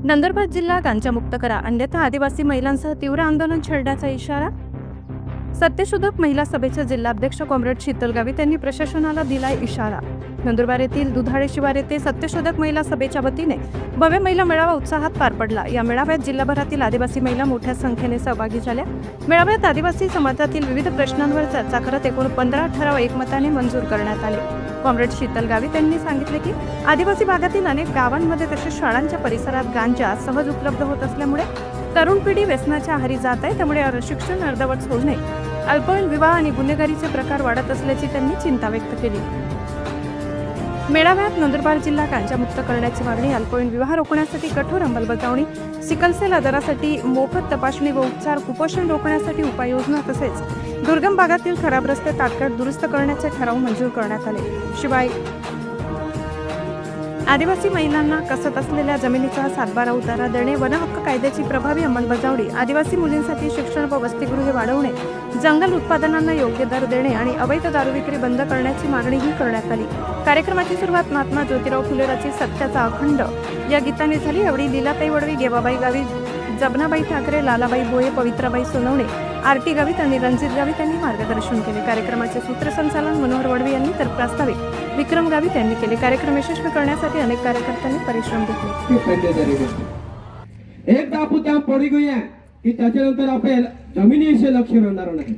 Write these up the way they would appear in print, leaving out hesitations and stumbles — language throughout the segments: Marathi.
नंदुरबार जिल्हा गांजामुक्त करा, अन्यथा आदिवासी महिलांसह तीव्र आंदोलन छेडण्याचा इशारा. सत्यशोधक महिला सभेचे जिल्हाध्यक्ष कॉम्रेड शीतल गावित यांनी प्रशासनाला दिलाय इशारा. नंदुरबार येथील दुधाळे शिवार येथे सत्यशोधक महिला सभेच्या वतीने भव्य महिला मेळावा उत्साहात पार पडला. या मेळाव्यात जिल्हाभरातील आदिवासी महिला मोठ्या संख्येने सहभागी झाल्या. मेळाव्यात आदिवासी समाजातील विविध प्रश्नांवर चर्चा करत एकूण 15 ठराव एकमताने मंजूर करण्यात आले. कॉम्रेड शीतल गावित यांनी सांगितले की आदिवासी भागातील अनेक गावांमध्ये तसेच शाळांच्या परिसरात गांजा सहज उपलब्ध होत असल्यामुळे तरुण पिढी व्यसनाच्या आहारी जात आहे. त्यामुळे शिक्षण अर्धवट सोडणे, अल्पवयीन विवाह आणि गुन्हेगारीचे प्रकार वाढत असल्याची त्यांनी चिंता व्यक्त केली. मेळाव्यात नंदुरबार जिल्हा गांजामुक्त करण्याची मागणी, अल्पवयीन विवाह रोखण्यासाठी कठोर अंमलबजावणी, सिकलसेल आजारासाठी मोफत तपासणी व उपचार, कुपोषण रोखण्यासाठी उपाययोजना तसेच दुर्गम भागातील खराब रस्ते तात्काळ दुरुस्त करण्याचे ठराव मंजूर करण्यात आले. शिवाय आदिवासी महिलांना कसत असलेल्या जमिनीचा सातबारा उतारा देणे, वन हक्क कायद्याची प्रभावी अंमलबजावणी, आदिवासी मुलींसाठी शिक्षण व वसतिगृहे वाढवणे, जंगल उत्पादनांना योग्य दर देणे आणि अवैध दारू विक्री बंद करण्याची मागणीही करण्यात आली. कार्यक्रमाची सुरुवात महात्मा ज्योतिराव फुले रचित सत्याचा अखंड या गीताने झाली. यावेळी लीलाताई वडवी, गेवाबाई गावित, जबनाबाई ठाकरे, लालाबाई बोये, पवित्राबाई सोनवणे, आरटी गावित आणि रणजित गावित यांनी मार्गदर्शन केले. कार्यक्रमाचे सूत्रसंचालन मनोहर वडवी यांनी तर प्रास्ताविक विक्रम गावित यांनी केले. कार्यक्रम यशस्वी करण्यासाठी अनेक कार्यकर्त्यांनी परिश्रम घेतले. एकदा आपण त्या पडी गया की त्याच्यानंतर आपल्या जमिनीचे लक्ष राहणार नाही,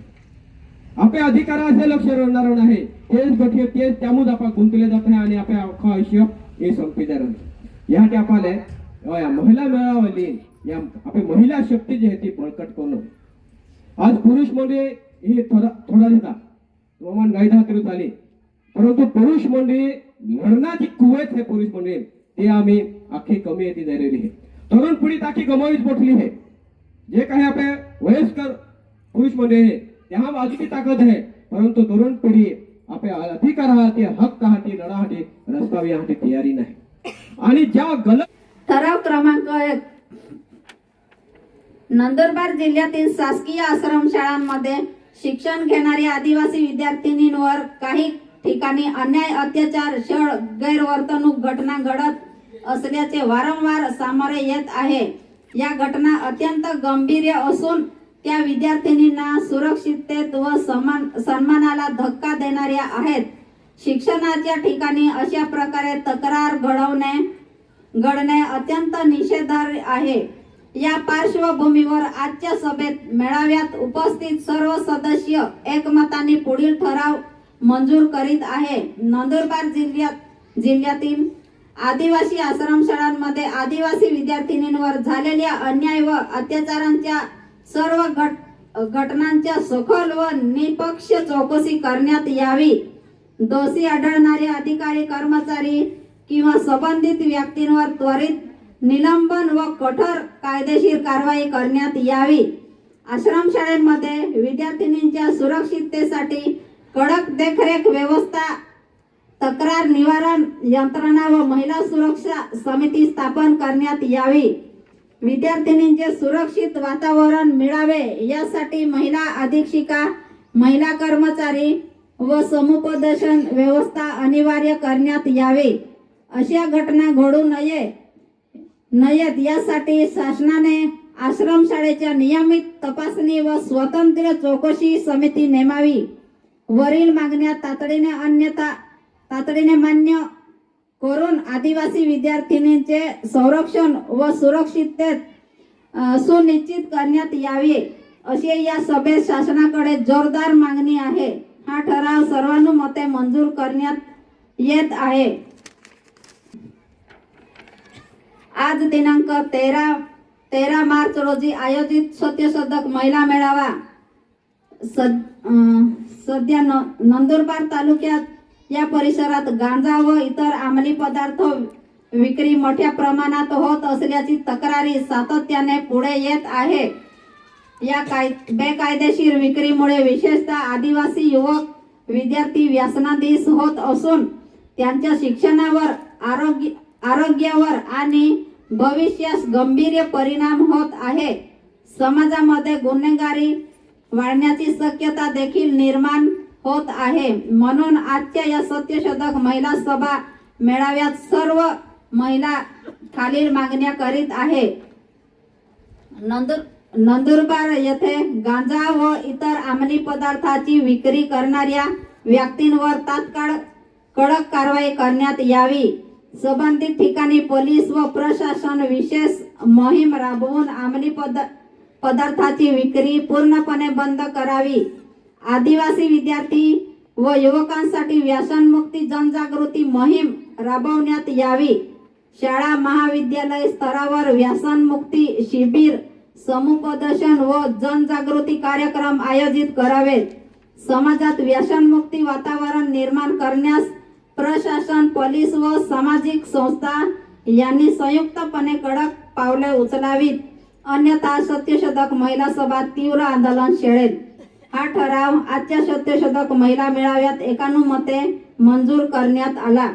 आपल्या अधिकाराचे लक्ष राहणार नाही. तेच बघे तेच त्यामुळे आपण गुंतले जात आहे आणि आपल्या अख्खं आयुष्य हे संपीदार आहे. यासाठी आपल्याला महिला मेळावली या आपली महिला शक्ती जी आहे ती बळकट करणं. आज पुरुष मंडळी हे थोडा देतात हवामान गायदा तरी झाली, परंतु पुरुष मंडळी लढण्याची कुवत है पुरुष मंडळी ते आम्ही आखी कमी येते झालेली आहे. तरुण पिढी ताकी गमावीच मोठली आहे. जे काही आपले वयस्कर पुरुष मंडळी आहे त्या बाजूची ताकद आहे, परंतु तरुण पिढी आपल्या अधिकारासाठी हक्कासाठी लढासाठी रस्तावी यासाठी तयारी नाही. आणि ज्या गलत ठराव क्रमांक 1, नंदुरबार जिल्ह्यातील शासकीय आश्रमशाळांमध्ये शिक्षण घेणाऱ्या आदिवासी विद्यार्थिनींवर काही ठिकाणी अन्याय, अत्याचार, छळ, गैरवर्तणूक घटना घडत असल्याचे वारंवार सामोरे येत आहे. या घटना अत्यंत गंभीर असून त्या विद्यार्थिनींना सुरक्षिततेत व सन्मानाला धक्का देणाऱ्या आहेत. शिक्षणाच्या ठिकाणी अशा प्रकारे तक्रार घडणे अत्यंत निषेधार्ह आहे. या पार्श्वभूमीवर आजच्या सभेत मेळाव्यात उपस्थित सर्व सदस्य एकमताने पुढील ठराव मंजूर करीत आहे. नंदुरबार जिल्ह्यातील आदिवासी आश्रमशाळांमध्ये आदिवासी विद्यार्थिनींवर झालेल्या अन्याय व अत्याचारांच्या सर्व घटनांच्या सखोल व निष्पक्ष चौकशी करण्यात यावी. दोषी आढळणारे अधिकारी, कर्मचारी किंवा संबंधित व्यक्तींवर त्वरित निलंबन व कठोर कायदेशीर कारवाई करण्यात यावी. आश्रमशाळांमध्ये विद्यार्थिनींच्या सुरक्षिततेसाठी कडक देखरेख व्यवस्था, तक्रार निवारण यंत्रणा व महिला सुरक्षा समिती स्थापन करण्यात यावी. विद्यार्थिनींचे सुरक्षित वातावरण मिळावे यासाठी महिला अधीक्षिका, महिला कर्मचारी व समुपदेशन व्यवस्था अनिवार्य करण्यात यावी. अशा घटना घडू नयेत यासाठी शासनाने आश्रमशाळेच्या नियमित तपासणी व स्वतंत्र चौकशी समिती नेमावी. वरील मागण्या तातडीने मान्य करून आदिवासी विद्यार्थिनींचे संरक्षण व सुरक्षिततेत सुनिश्चित करण्यात यावे अशी या सभेत शासनाकडे जोरदार मागणी आहे. हा ठराव सर्वानुमते मंजूर करण्यात येत आहे. आज दिनांक 13 मार्च रोजी आयोजित सत्यशोधक महिला मेळावा सध्या नंदुरबार तालुक्यात या परिसरात गांजा व इतर अंमली पदार्थ विक्री मोठ्या प्रमाणात होत असल्याची तक्रारी सातत्याने पुढे येत आहे. या बेकायदेशीर विक्रीमुळे विशेषतः आदिवासी युवक विद्यार्थी व्यसनाधीन होत असून त्यांच्या शिक्षणावर, आरोग्यावर आणि भविष्यास गंभीर परिणाम होत आहे. समाजामध्ये गुन्हेगारी वाढण्याची शक्यता देखील निर्माण होत आहे. म्हणून आजच्या या सत्यशोधक महिला सभा मेळाव्यात सर्व महिला खालील मागण्या करीत आहे. नंदुरबार येथे गांजा व इतर अंमली पदार्थाची विक्री करणाऱ्या व्यक्तींवर तात्काळ कडक कारवाई करण्यात यावी. संबंधित ठिकाणी पोलीस व प्रशासन विशेष मोहीम राबवून अंमली पदार्थाची विक्री पूर्णपणे बंद करावी. आदिवासी विद्यार्थी व युवकांसाठी व्यसनमुक्ती जनजागृती मोहीम राबवण्यात यावी. शाळा महाविद्यालय स्तरावर व्यसनमुक्ती शिबिर, समुपदेशन व जनजागृती कार्यक्रम आयोजित करावेत. समाजात व्यसनमुक्ती वातावरण निर्माण करण्यास प्रशासन, पोलीस व सामाजिक संस्था यांनी संयुक्तपणे कडक पावले उचलावीत, अन्यथा सत्यशोधक महिला सभा तीव्र आंदोलन छेडेल. हा ठराव आजच्या सत्यशोधक महिला मेळाव्यात एकानुमते मंजूर करण्यात आला.